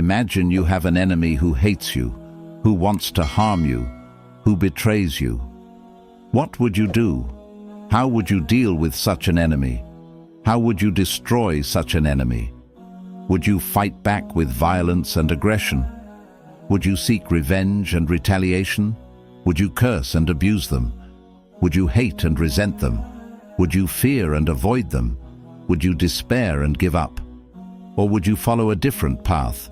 Imagine you have an enemy who hates you, who wants to harm you, who betrays you. What would you do? How would you deal with such an enemy? How would you destroy such an enemy? Would you fight back with violence and aggression? Would you seek revenge and retaliation? Would you curse and abuse them? Would you hate and resent them? Would you fear and avoid them? Would you despair and give up? Or would you follow a different path,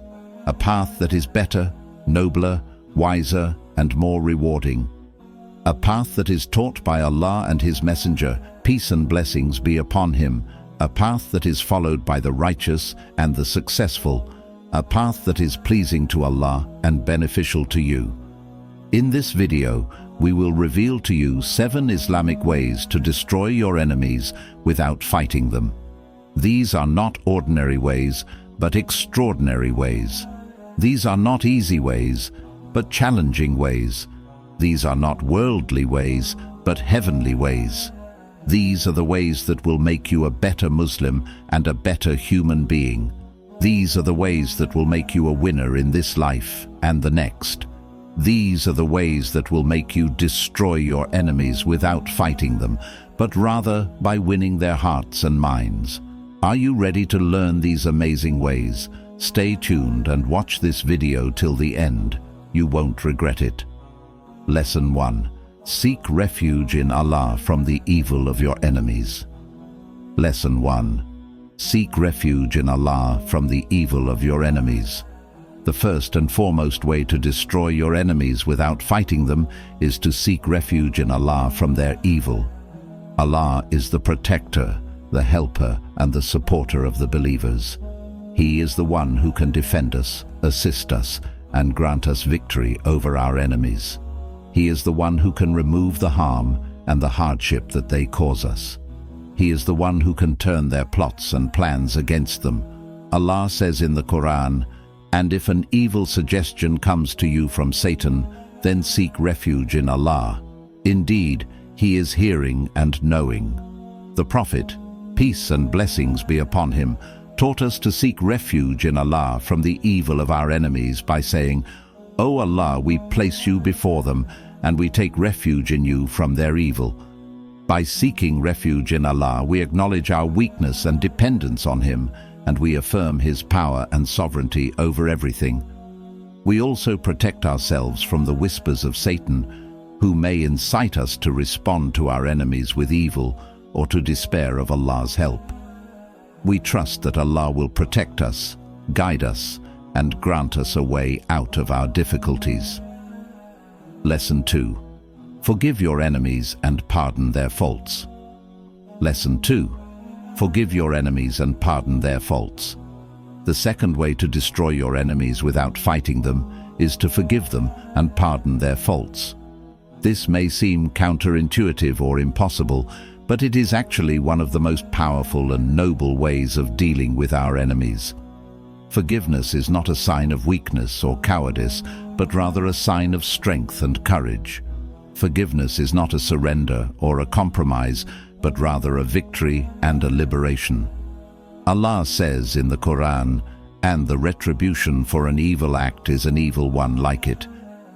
a path that is better, nobler, wiser, and more rewarding? A path that is taught by Allah and His Messenger, peace and blessings be upon him, a path that is followed by the righteous and the successful, a path that is pleasing to Allah and beneficial to you. In this video, we will reveal to you 7 Islamic ways to destroy your enemies without fighting them. These are not ordinary ways, but extraordinary ways. These are not easy ways, but challenging ways. These are not worldly ways, but heavenly ways. These are the ways that will make you a better Muslim and a better human being. These are the ways that will make you a winner in this life and the next. These are the ways that will make you destroy your enemies without fighting them, but rather by winning their hearts and minds. Are you ready to learn these amazing ways? Stay tuned and watch this video till the end. You won't regret it. Lesson 1. Seek refuge in Allah from the evil of your enemies. Lesson 1. Seek refuge in Allah from the evil of your enemies. The first and foremost way to destroy your enemies without fighting them is to seek refuge in Allah from their evil. Allah is the protector, the helper, and the supporter of the believers. He is the one who can defend us, assist us, and grant us victory over our enemies. He is the one who can remove the harm and the hardship that they cause us. He is the one who can turn their plots and plans against them. Allah says in the Quran, "And if an evil suggestion comes to you from Satan, then seek refuge in Allah. Indeed, He is hearing and knowing." The Prophet, peace and blessings be upon him, taught us to seek refuge in Allah from the evil of our enemies by saying, "O Allah, we place you before them, and we take refuge in you from their evil." By seeking refuge in Allah, we acknowledge our weakness and dependence on Him, and we affirm His power and sovereignty over everything. We also protect ourselves from the whispers of Satan, who may incite us to respond to our enemies with evil or to despair of Allah's help. We trust that Allah will protect us, guide us, and grant us a way out of our difficulties. Lesson 2. Forgive your enemies and pardon their faults. Lesson 2. Forgive your enemies and pardon their faults. The second way to destroy your enemies without fighting them is to forgive them and pardon their faults. This may seem counterintuitive or impossible, but it is actually one of the most powerful and noble ways of dealing with our enemies. Forgiveness is not a sign of weakness or cowardice, but rather a sign of strength and courage. Forgiveness is not a surrender or a compromise, but rather a victory and a liberation. Allah says in the Quran, "And the retribution for an evil act is an evil one like it.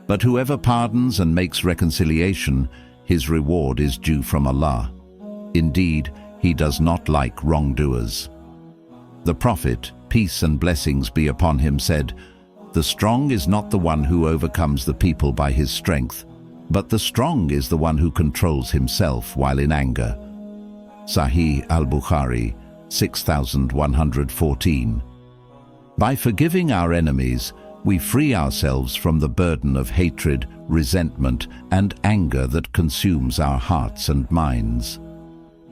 But whoever pardons and makes reconciliation, his reward is due from Allah. Indeed, He does not like wrongdoers." The Prophet, peace and blessings be upon him, said, "The strong is not the one who overcomes the people by his strength, but the strong is the one who controls himself while in anger." Sahih al-Bukhari, 6114. By forgiving our enemies, we free ourselves from the burden of hatred, resentment, and anger that consumes our hearts and minds.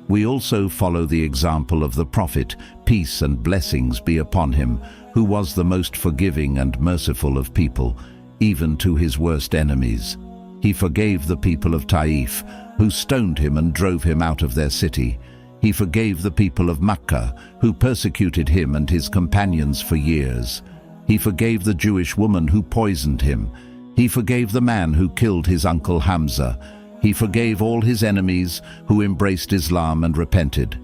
We also follow the example of the Prophet, peace and blessings be upon him, who was the most forgiving and merciful of people, even to his worst enemies. He forgave the people of Taif, who stoned him and drove him out of their city. He forgave the people of Makkah, who persecuted him and his companions for years. He forgave the Jewish woman who poisoned him. He forgave the man who killed his uncle Hamza. He forgave all his enemies who embraced Islam and repented.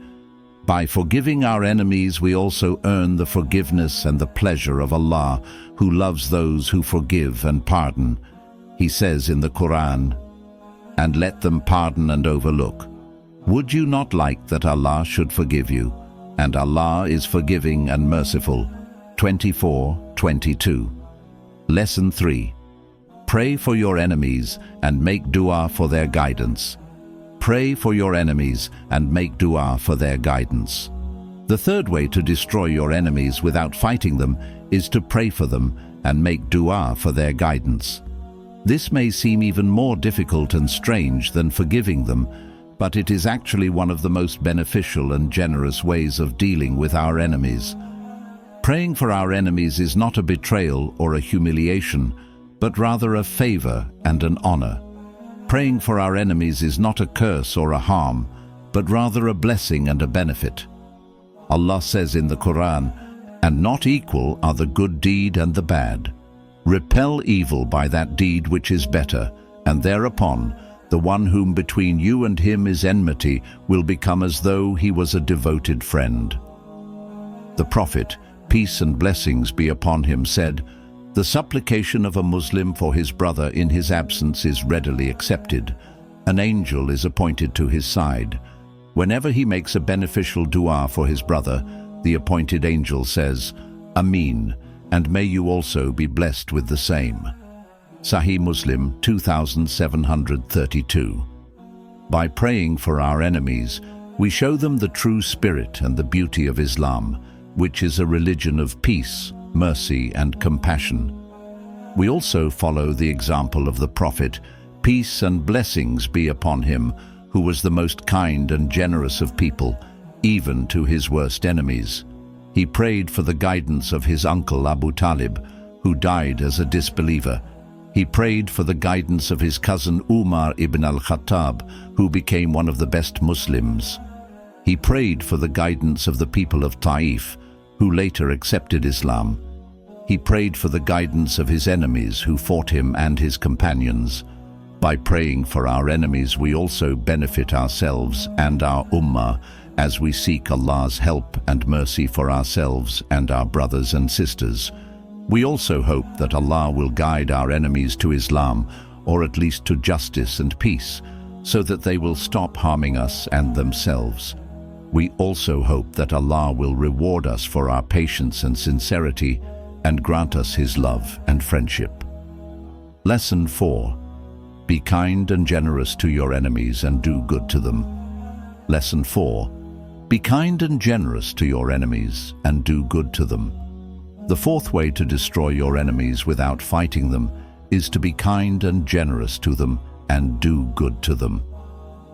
By forgiving our enemies, we also earn the forgiveness and the pleasure of Allah, who loves those who forgive and pardon. He says in the Quran, "And let them pardon and overlook. Would you not like that Allah should forgive you? And Allah is forgiving and merciful." 24:22. Lesson 3. Pray for your enemies and make dua for their guidance. Pray for your enemies and make dua for their guidance. The third way to destroy your enemies without fighting them is to pray for them and make dua for their guidance. This may seem even more difficult and strange than forgiving them, but it is actually one of the most beneficial and generous ways of dealing with our enemies. Praying for our enemies is not a betrayal or a humiliation, but rather a favor and an honor. Praying for our enemies is not a curse or a harm, but rather a blessing and a benefit. Allah says in the Quran, "And not equal are the good deed and the bad. Repel evil by that deed which is better, and thereupon the one whom between you and him is enmity will become as though he was a devoted friend." The Prophet, peace and blessings be upon him, said, "The supplication of a Muslim for his brother in his absence is readily accepted. An angel is appointed to his side. Whenever he makes a beneficial dua for his brother, the appointed angel says, 'Ameen, and may you also be blessed with the same.'" Sahih Muslim 2732. By praying for our enemies, we show them the true spirit and the beauty of Islam, which is a religion of peace, mercy, and compassion. We also follow the example of the Prophet, peace and blessings be upon him, who was the most kind and generous of people, even to his worst enemies. He prayed for the guidance of his uncle Abu Talib, who died as a disbeliever. He prayed for the guidance of his cousin Umar ibn al-Khattab, who became one of the best Muslims. He prayed for the guidance of the people of Taif, who later accepted Islam. He prayed for the guidance of his enemies who fought him and his companions. By praying for our enemies, we also benefit ourselves and our ummah as we seek Allah's help and mercy for ourselves and our brothers and sisters. We also hope that Allah will guide our enemies to Islam, or at least to justice and peace, so that they will stop harming us and themselves. We also hope that Allah will reward us for our patience and sincerity and grant us His love and friendship. Lesson 4. Be kind and generous to your enemies and do good to them. Lesson 4. Be kind and generous to your enemies and do good to them. The fourth way to destroy your enemies without fighting them is to be kind and generous to them and do good to them.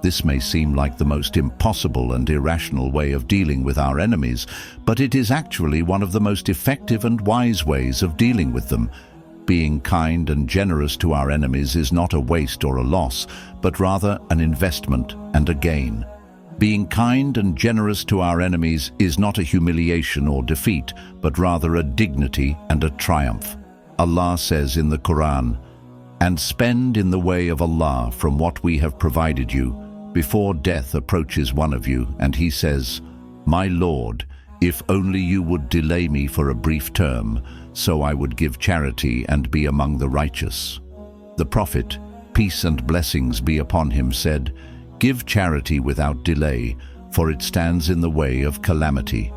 This may seem like the most impossible and irrational way of dealing with our enemies, but it is actually one of the most effective and wise ways of dealing with them. Being kind and generous to our enemies is not a waste or a loss, but rather an investment and a gain. Being kind and generous to our enemies is not a humiliation or defeat, but rather a dignity and a triumph. Allah says in the Quran, "And spend in the way of Allah from what we have provided you, before death approaches one of you, and he says, 'My Lord, if only you would delay me for a brief term, so I would give charity and be among the righteous.'" The Prophet, peace and blessings be upon him, said, "Give charity without delay, for it stands in the way of calamity."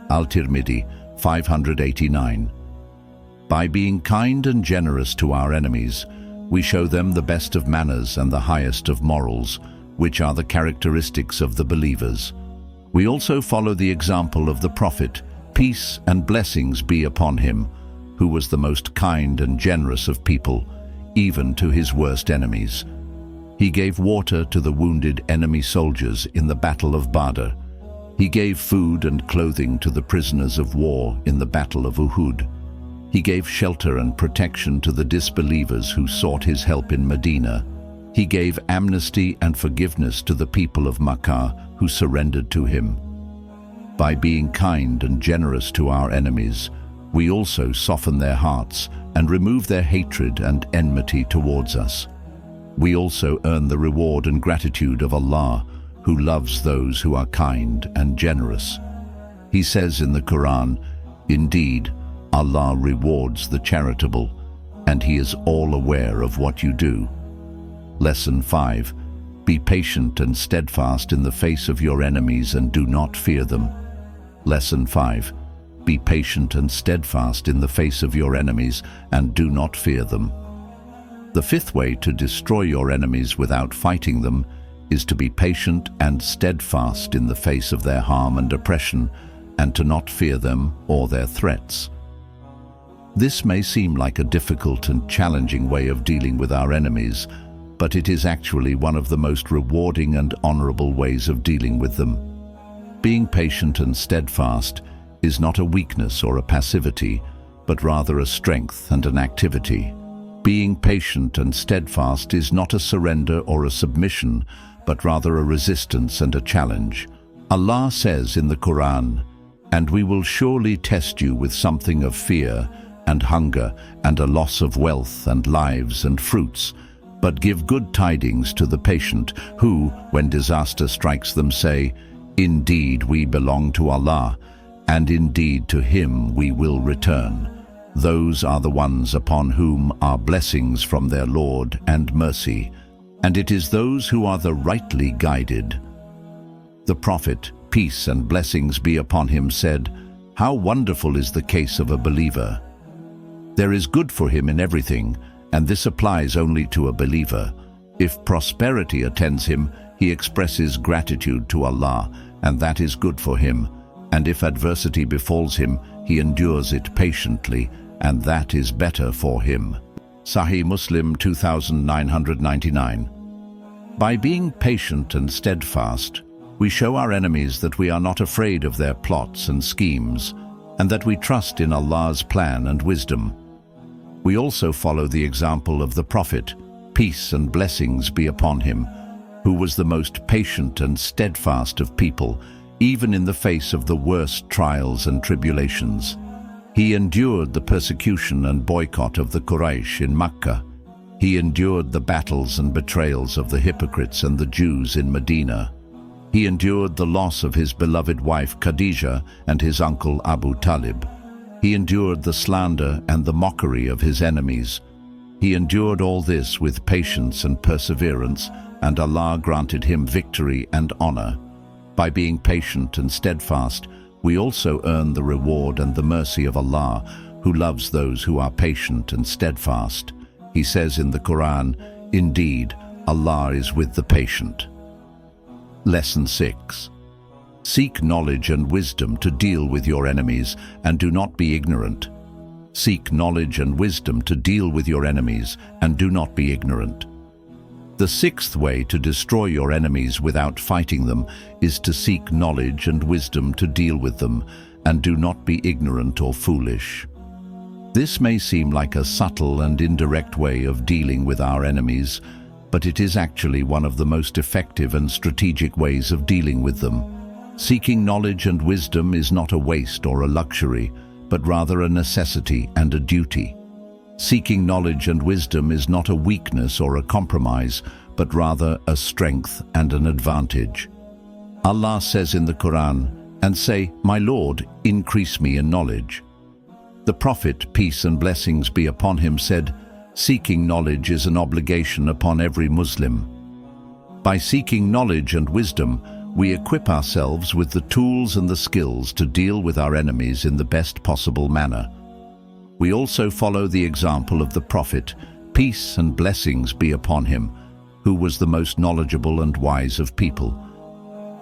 Al-Tirmidhi 589. By being kind and generous to our enemies, we show them the best of manners and the highest of morals, which are the characteristics of the believers. We also follow the example of the Prophet, peace and blessings be upon him, who was the most kind and generous of people, even to his worst enemies. He gave water to the wounded enemy soldiers in the Battle of Badr. He gave food and clothing to the prisoners of war in the Battle of Uhud. He gave shelter and protection to the disbelievers who sought his help in Medina. He gave amnesty and forgiveness to the people of Makkah who surrendered to him. By being kind and generous to our enemies, we also soften their hearts and remove their hatred and enmity towards us. We also earn the reward and gratitude of Allah, who loves those who are kind and generous. He says in the Quran, "Indeed, Allah rewards the charitable, and He is all aware of what you do." Lesson 5. Be patient and steadfast in the face of your enemies and do not fear them. Lesson 5. Be patient and steadfast in the face of your enemies and do not fear them. The fifth way to destroy your enemies without fighting them is to be patient and steadfast in the face of their harm and oppression, and to not fear them or their threats. This may seem like a difficult and challenging way of dealing with our enemies, but it is actually one of the most rewarding and honorable ways of dealing with them. Being patient and steadfast is not a weakness or a passivity, but rather a strength and an activity. Being patient and steadfast is not a surrender or a submission, but rather a resistance and a challenge. Allah says in the Quran, "And we will surely test you with something of fear and hunger and a loss of wealth and lives and fruits, but give good tidings to the patient who, when disaster strikes them, say, 'Indeed we belong to Allah, and indeed to Him we will return.' Those are the ones upon whom are blessings from their Lord and mercy, and it is those who are the rightly guided." The Prophet, peace and blessings be upon him, said, "How wonderful is the case of a believer! There is good for him in everything, and this applies only to a believer. If prosperity attends him, he expresses gratitude to Allah, and that is good for him. And if adversity befalls him, he endures it patiently, and that is better for him." Sahih Muslim 2999. By being patient and steadfast, we show our enemies that we are not afraid of their plots and schemes, and that we trust in Allah's plan and wisdom. We also follow the example of the Prophet, peace and blessings be upon him, who was the most patient and steadfast of people, even in the face of the worst trials and tribulations. He endured the persecution and boycott of the Quraysh in Mecca. He endured the battles and betrayals of the hypocrites and the Jews in Medina. He endured the loss of his beloved wife Khadijah and his uncle Abu Talib. He endured the slander and the mockery of his enemies. He endured all this with patience and perseverance, and Allah granted him victory and honor. By being patient and steadfast, we also earn the reward and the mercy of Allah, who loves those who are patient and steadfast. He says in the Quran, "Indeed, Allah is with the patient." Lesson 6. Seek knowledge and wisdom to deal with your enemies, and do not be ignorant. Seek knowledge and wisdom to deal with your enemies, and do not be ignorant. The sixth way to destroy your enemies without fighting them is to seek knowledge and wisdom to deal with them, and do not be ignorant or foolish. This may seem like a subtle and indirect way of dealing with our enemies, but it is actually one of the most effective and strategic ways of dealing with them. Seeking knowledge and wisdom is not a waste or a luxury, but rather a necessity and a duty. Seeking knowledge and wisdom is not a weakness or a compromise, but rather a strength and an advantage. Allah says in the Quran, "And say, 'My Lord, increase me in knowledge.'" The Prophet, peace and blessings be upon him, said, "Seeking knowledge is an obligation upon every Muslim." By seeking knowledge and wisdom, we equip ourselves with the tools and the skills to deal with our enemies in the best possible manner. We also follow the example of the Prophet, peace and blessings be upon him, who was the most knowledgeable and wise of people.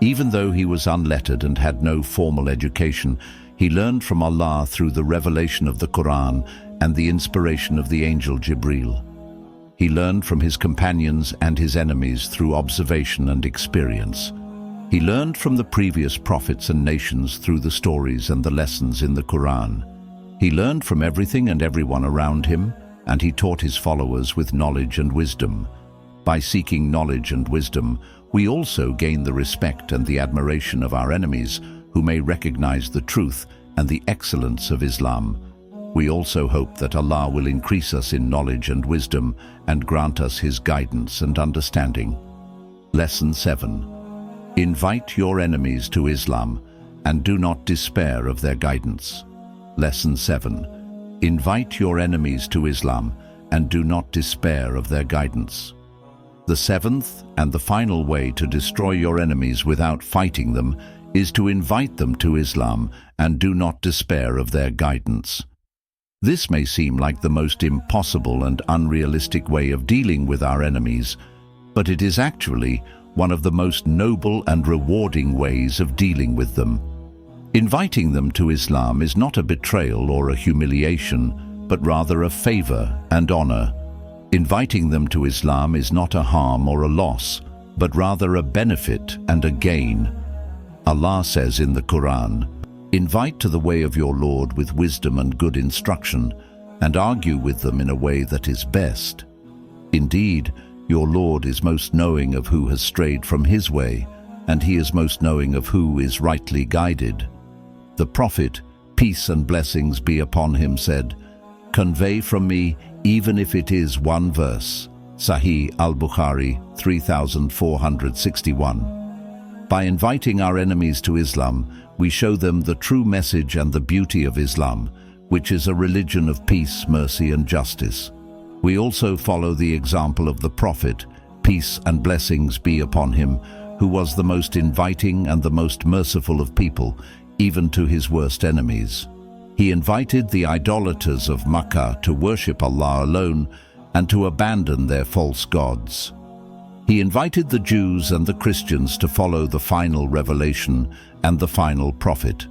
Even though he was unlettered and had no formal education, he learned from Allah through the revelation of the Quran and the inspiration of the angel Jibril. He learned from his companions and his enemies through observation and experience. He learned from the previous prophets and nations through the stories and the lessons in the Quran. He learned from everything and everyone around him, and he taught his followers with knowledge and wisdom. By seeking knowledge and wisdom, we also gain the respect and the admiration of our enemies, who may recognize the truth and the excellence of Islam. We also hope that Allah will increase us in knowledge and wisdom and grant us His guidance and understanding. Lesson 7. Invite your enemies to Islam and do not despair of their guidance. Lesson 7. Invite your enemies to Islam and do not despair of their guidance. The seventh and the final way to destroy your enemies without fighting them is to invite them to Islam and do not despair of their guidance. This may seem like the most impossible and unrealistic way of dealing with our enemies, but it is actually one of the most noble and rewarding ways of dealing with them. Inviting them to Islam is not a betrayal or a humiliation, but rather a favor and honor. Inviting them to Islam is not a harm or a loss, but rather a benefit and a gain. Allah says in the Quran, "Invite to the way of your Lord with wisdom and good instruction, and argue with them in a way that is best. Indeed, your Lord is most knowing of who has strayed from his way, and he is most knowing of who is rightly guided." The Prophet, peace and blessings be upon him, said, "Convey from me, even if it is one verse." Sahih al-Bukhari 3461. By inviting our enemies to Islam, we show them the true message and the beauty of Islam, which is a religion of peace, mercy, and justice. We also follow the example of the Prophet, peace and blessings be upon him, who was the most inviting and the most merciful of people, even to his worst enemies. He invited the idolaters of Makkah to worship Allah alone and to abandon their false gods. He invited the Jews and the Christians to follow the final revelation and the final prophet.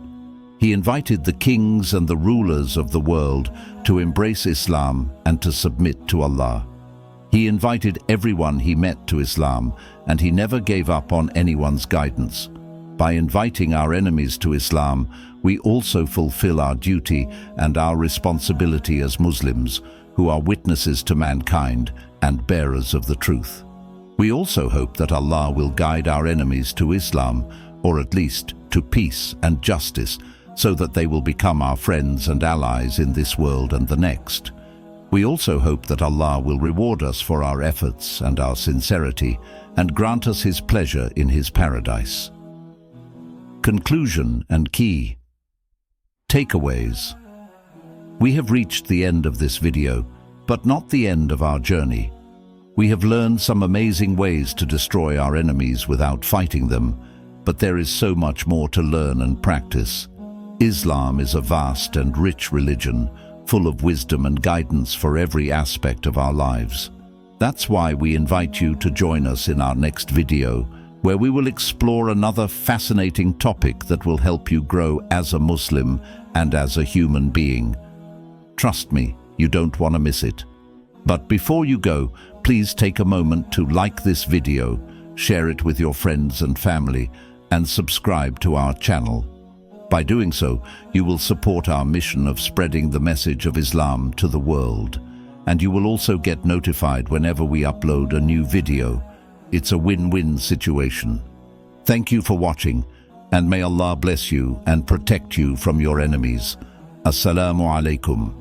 He invited the kings and the rulers of the world to embrace Islam and to submit to Allah. He invited everyone he met to Islam, and he never gave up on anyone's guidance. By inviting our enemies to Islam, we also fulfill our duty and our responsibility as Muslims, who are witnesses to mankind and bearers of the truth. We also hope that Allah will guide our enemies to Islam, or at least to peace and justice, so that they will become our friends and allies in this world and the next. We also hope that Allah will reward us for our efforts and our sincerity, and grant us His pleasure in His paradise. Conclusion and key takeaways. We have reached the end of this video, but not the end of our journey. We have learned some amazing ways to destroy our enemies without fighting them, but there is so much more to learn and practice. Islam is a vast and rich religion, full of wisdom and guidance for every aspect of our lives. That's why we invite you to join us in our next video, where we will explore another fascinating topic that will help you grow as a Muslim and as a human being. Trust me, you don't want to miss it. But before you go, please take a moment to like this video, share it with your friends and family, and subscribe to our channel. By doing so, you will support our mission of spreading the message of Islam to the world, and you will also get notified whenever we upload a new video. It's a win-win situation. Thank you for watching, and may Allah bless you and protect you from your enemies. Assalamu alaikum.